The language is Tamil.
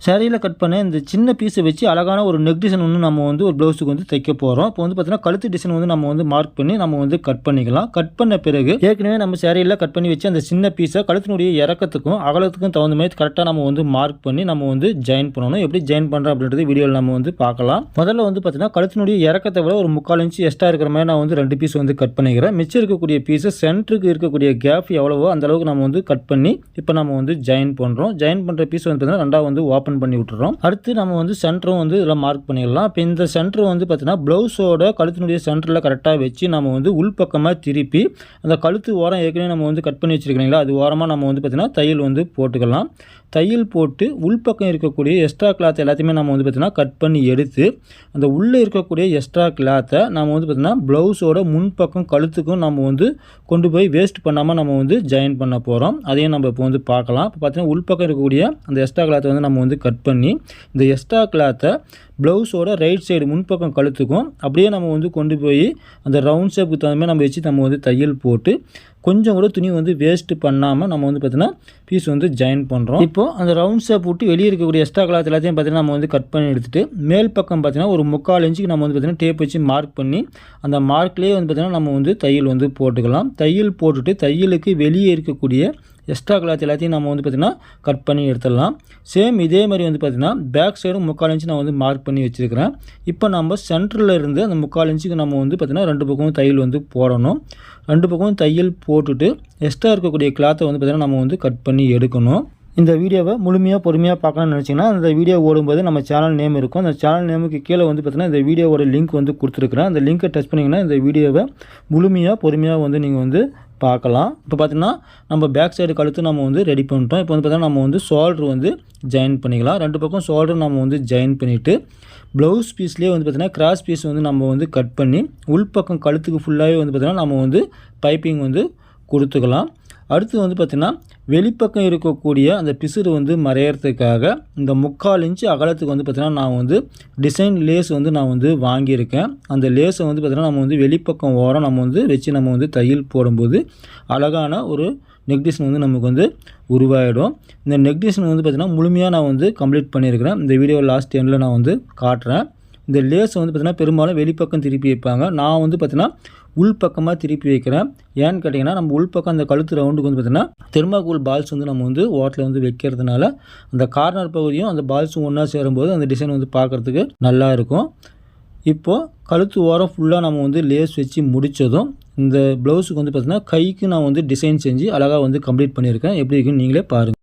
சாரியில் கட் பண்ண இந்த சின்ன பீஸை வச்சு அழகான ஒரு நெக் டிசைன் ஒன்று நம்ம வந்து ஒரு ப்ளவுஸுக்கு வந்து தைக்க போகிறோம். இப்போ வந்து பார்த்தீங்கன்னா கழுத்து டிசைன் வந்து நம்ம வந்து மார்க் பண்ணி நம்ம வந்து கட் பண்ணிக்கலாம். கட் பண்ண பிறகு ஏற்கனவே நம்ம சாரியில் கட் பண்ணி வச்சு அந்த சின்ன பீஸை கழுத்தினுடைய இறக்கத்துக்கும் அகலத்துக்கும் தகுந்த மாதிரி கரெக்டாக நம்ம வந்து மார்க் பண்ணி நம்ம வந்து ஜாயின் பண்ணணும். எப்படி ஜாயின் பண்ணுறோம் அப்படின்றது வீடியோவில் நம்ம வந்து பார்க்கலாம். முதல்ல வந்து பார்த்தீங்கன்னா கழுத்தினுடைய இறக்கத்தை விட ஒரு 3/4 இன்ச்சு எக்ஸ்ட்ரா இருக்கிற மாதிரி நான் வந்து 2 பீஸ் வந்து கட் பண்ணிக்கிறேன். மிச்சம் இருக்கக்கூடிய பீஸை சென்டருக்கு இருக்கக்கூடிய கேப் எவ்வளவோ அந்த அளவுக்கு நம்ம வந்து கட் பண்ணி இப்போ நம்ம வந்து ஜாயின் பண்ணுறோம். ஜாயின் பண்ணுற பீஸ் வந்து பார்த்தீங்கன்னா ரெண்டாவது வந்து ஓப்பன் பண்ணி விட்டுறோம். அடுத்து நம்ம வந்து சென்டரும் வந்து இதில் மார்க் பண்ணிடலாம். இப்போ இந்த சென்டர் வந்து பார்த்தீங்கன்னா ப்ளவுஸோட கழுத்தினுடைய சென்டரில் கரெக்டாக வச்சு நம்ம வந்து உள்பக்கமாக திருப்பி அந்த கழுத்து ஓரம் ஏற்கனவே நம்ம வந்து கட் பண்ணி வச்சுருக்கீங்களா அது ஓரமாக நம்ம வந்து பார்த்தீங்கன்னா தையல் வந்து போட்டுக்கலாம். தையல் போட்டு உள்பக்கம் இருக்கக்கூடிய எக்ஸ்ட்ரா கிளாத் எல்லாத்தையுமே நம்ம வந்து பார்த்திங்கன்னா கட் பண்ணி எடுத்து அந்த உள்ளே இருக்கக்கூடிய எக்ஸ்ட்ரா கிளாத்தை நம்ம வந்து பார்த்திங்கன்னா ப்ளவுஸோட முன்பக்கம் கழுத்துக்கும் நம்ம வந்து கொண்டு போய் வேஸ்ட் பண்ணாமல் நம்ம வந்து ஜாயின் பண்ண போகிறோம். அதையும் நம்ம இப்போ வந்து பார்க்கலாம். இப்போ பார்த்திங்கன்னா உள்பக்கம் இருக்கக்கூடிய அந்த எக்ஸ்ட்ரா கிளாத்தை வந்து நம்ம வந்து கட் பண்ணி இந்த எக்ஸ்ட்ரா கிளாத்தை ப்ளவுஸோட ரைட் சைடு முன்பக்கம் கழுத்துக்கும் அப்படியே நம்ம வந்து கொண்டு போய் அந்த ரவுண்ட் ஷேப்புக்கு தகுந்த மாதிரி நம்ம வச்சு நம்ம வந்து தையல் போட்டு கொஞ்சம் கூட துணி வந்து வேஸ்ட்டு பண்ணாமல் நம்ம வந்து பார்த்திங்கன்னா பீஸ் வந்து ஜாயின் பண்ணுறோம். இப்போது அந்த ரவுண்ட் ஷேப் விட்டு வெளியே இருக்கக்கூடிய எக்ஸ்ட்ரா கிளாத் எல்லாத்தையும் பார்த்திங்கன்னா நம்ம வந்து கட் பண்ணி எடுத்துகிட்டு மேல் பக்கம் பார்த்திங்கன்னா ஒரு 3/4 இன்ச்சுக்கு நம்ம வந்து பார்த்திங்கன்னா டேப் வச்சு மார்க் பண்ணி அந்த மார்க்லேயே வந்து பார்த்திங்கன்னா நம்ம வந்து தையல் வந்து போட்டுக்கலாம். தையல் போட்டுட்டு தையலுக்கு வெளியே இருக்கக்கூடிய எக்ஸ்ட்ரா கிளாத் எல்லாத்தையும் நம்ம வந்து பார்த்திங்கன்னா கட் பண்ணி எடுத்துடலாம். சேம் இதே மாதிரி வந்து பார்த்திங்கன்னா பேக் சைடும் 3/4 இன்ச்சு நான் வந்து மார்க் பண்ணி வச்சுருக்கிறேன். இப்போ நம்ம சென்டரில் இருந்து அந்த 3/4 இன்ச்சுக்கு நம்ம வந்து பார்த்திங்கன்னா 2 பக்கமும் தையல் வந்து போடணும். 2 பக்கமும் தையல் போட்டுட்டு எக்ஸ்ட்ரா இருக்கக்கூடிய கிளாத்தை வந்து பார்த்திங்கன்னா நம்ம வந்து கட் பண்ணி எடுக்கணும். இந்த வீடியோவை முழுமையாக பொறுமையாக பார்க்கணும்னு நினச்சிங்கன்னா அந்த வீடியோ ஓடும்போது நம்ம சேனல் நேம் இருக்கும். அந்த சேனல் நேமுக்கு கீழே வந்து பார்த்திங்கன்னா இந்த வீடியோவோட லிங்க் வந்து கொடுத்துருக்குறேன். அந்த லிங்க்கை டச் பண்ணிங்கன்னா இந்த வீடியோவை முழுமையாக பொறுமையாக வந்து நீங்கள் வந்து பார்க்கலாம். இப்போ பார்த்திங்கன்னா நம்ம பேக் சைடு கழுத்து நம்ம வந்து ரெடி பண்ணிட்டோம். இப்போ வந்து பார்த்திங்கன்னா நம்ம வந்து ஷோல்டர் வந்து ஜாயின் பண்ணிக்கலாம். 2 பக்கம் ஷோல்டர் நம்ம வந்து ஜாயின் பண்ணிவிட்டு ப்ளவுஸ் பீஸ்லேயே வந்து பார்த்திங்கன்னா கிராஸ் பீஸ் வந்து நம்ம வந்து கட் பண்ணி உள்பக்கம் கழுத்துக்கு ஃபுல்லாகவே வந்து பார்த்திங்கன்னா நம்ம வந்து பைப்பிங் வந்து கொடுத்துக்கலாம். அடுத்து வந்து பார்த்திங்கன்னா வெளிப்பக்கம் இருக்கக்கூடிய அந்த பிசுறு வந்து மறையறதுக்காக இந்த 3/4 இன்ச்சு அகலத்துக்கு வந்து பார்த்திங்கன்னா நான் வந்து டிசைன் லேஸ் வந்து நான் வந்து வாங்கியிருக்கேன். அந்த லேஸை வந்து பார்த்திங்கன்னா நம்ம வந்து வெளிப்பக்கம் ஓரம் நம்ம வந்து வச்சு நம்ம வந்து தையல் போடும்போது அழகான ஒரு நெக் டிசைன் வந்து நமக்கு வந்து உருவாயிடும். இந்த நெக் டிசைன் வந்து பார்த்திங்கன்னா முழுமையாக நான் வந்து கம்ப்ளீட் பண்ணியிருக்கிறேன். இந்த வீடியோ லாஸ்ட் எண்டில் நான் வந்து காட்டுறேன். இந்த லேஸை வந்து பார்த்திங்கன்னா பெரும்பாலும் வெளிப்பக்கம் திருப்பி வைப்பாங்க. நான் வந்து பார்த்திங்கன்னா உள்பக்கமாக திருப்பி வைக்கிறேன். ஏன்னு கேட்டிங்கன்னா நம்ம உள்பக்கம் அந்த கழுத்து ரவுண்டுக்கு வந்து பார்த்திங்கன்னா தெர்மாகோல் பால்ஸ் வந்து நம்ம வந்து ஓட்டில் வந்து வைக்கிறதுனால அந்த கார்னர் பகுதியும் அந்த பால்ஸும் ஒன்றா சேரும்போது அந்த டிசைன் வந்து பார்க்குறதுக்கு நல்லா இருக்கும். இப்போது கழுத்து ஓரம் ஃபுல்லாக நம்ம வந்து லேஸ் வச்சு முடித்ததும் இந்த ப்ளவுஸுக்கு வந்து பார்த்திங்கன்னா கைக்கு நான் வந்து டிசைன் செஞ்சு அழகாக வந்து கம்ப்ளீட் பண்ணியிருக்கேன். எப்படி இருக்குன்னு நீங்களே பாருங்கள்.